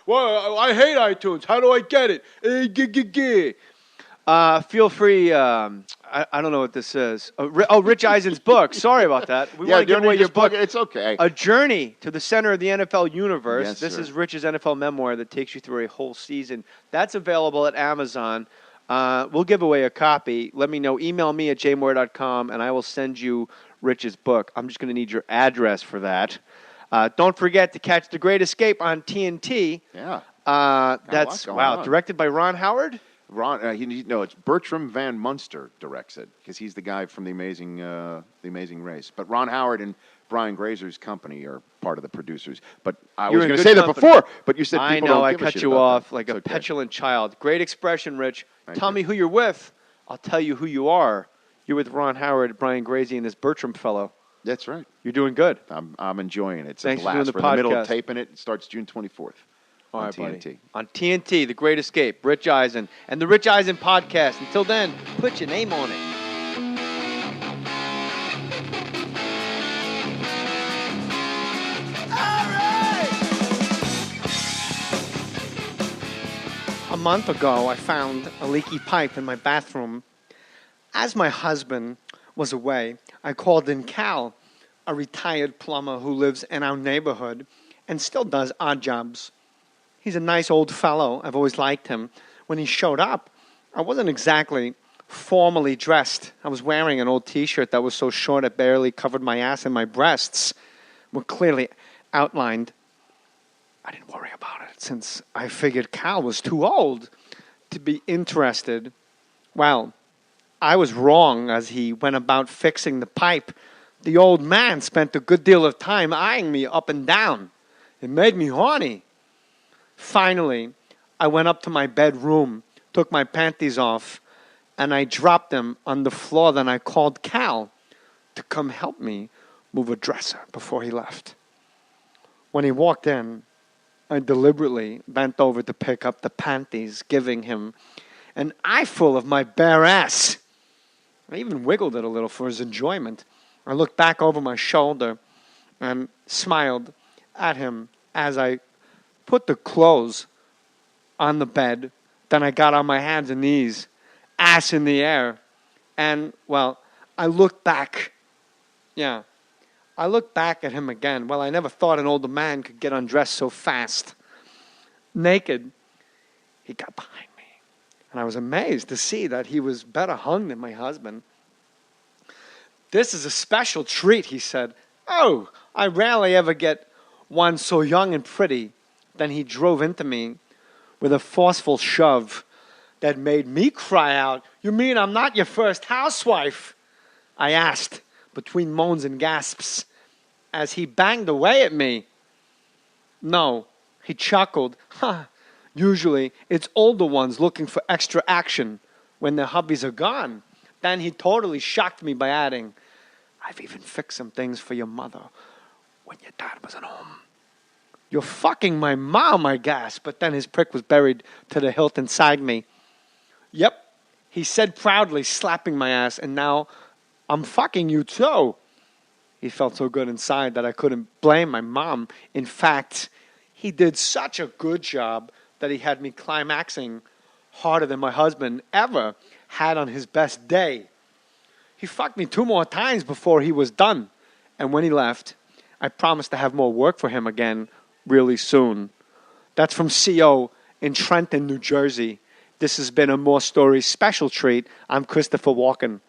Well, I hate iTunes. How do I get it? Feel free. I don't know what this is. Rich Eisen's book. Sorry about that. We want to give away your book. It's okay. A Journey to the Center of the NFL Universe. Yes, This sir. is Rich's NFL memoir that takes you through a whole season. That's available at Amazon. We'll give away a copy. Let me know. Email me at jmoore.com, and I will send you Rich's book. I'm just going to need your address for that. Don't forget to catch The Great Escape on TNT. Yeah. That's on. directed by Ron Howard. Ron, it's Bertram Van Munster directs it because he's the guy from the Amazing Race. But Ron Howard and Brian Grazer's company are part of the producers. But I was going to say that before, but you said people I know, don't I give a cut shit you about off that. like It's a okay. petulant child. Great expression, Rich. Thank Tell you. me who you're with. I'll tell you who you are. You're with Ron Howard, Brian Grazie, and this Bertram fellow. That's right. You're doing good. I'm enjoying it. It's Thanks a for blast. doing the We're in the middle of podcast. taping it. It starts June 24th. All on right, TNT. buddy. On TNT, The Great Escape, Rich Eisen, and the Rich Eisen podcast. Until then, put your name on it. A month ago, I found a leaky pipe in my bathroom. As my husband was away, I called in Cal, a retired plumber who lives in our neighborhood and still does odd jobs. He's a nice old fellow. I've always liked him. When he showed up, I wasn't exactly formally dressed. I was wearing an old T-shirt that was so short it barely covered my ass, and my breasts were clearly outlined. I didn't worry about it since I figured Cal was too old to be interested. Well, I was wrong as he went about fixing the pipe. The old man spent a good deal of time eyeing me up and down. It made me horny. Finally, I went up to my bedroom, took my panties off, and I dropped them on the floor. Then I called Cal to come help me move a dresser before he left. When he walked in, I deliberately bent over to pick up the panties, giving him an eyeful of my bare ass. I even wiggled it a little for his enjoyment. I looked back over my shoulder and smiled at him as I put the clothes on the bed. Then I got on my hands and knees, ass in the air. And, well, I looked back. Yeah. I looked back at him again. Well, I never thought an older man could get undressed so fast. Naked, he got behind me. And I was amazed to see that he was better hung than my husband. This is a special treat, he said. Oh, I rarely ever get one so young and pretty. Then he drove into me with a forceful shove that made me cry out, "You mean I'm not your first housewife?" I asked between moans and gasps as he banged away at me. No, he chuckled. Usually it's older ones looking for extra action when their hubbies are gone. Then he totally shocked me by adding, "I've even fixed some things for your mother when your dad wasn't home." "You're fucking my mom," I gasped, but then his prick was buried to the hilt inside me. "Yep," he said proudly, slapping my ass, "and now I'm fucking you too." He felt so good inside that I couldn't blame my mom. In fact, he did such a good job that he had me climaxing harder than my husband ever had on his best day. He fucked me 2 more times before he was done. And when he left, I promised to have more work for him again really soon. That's from CO in Trenton, New Jersey. This has been a More Stories special treat. I'm Christopher Walken.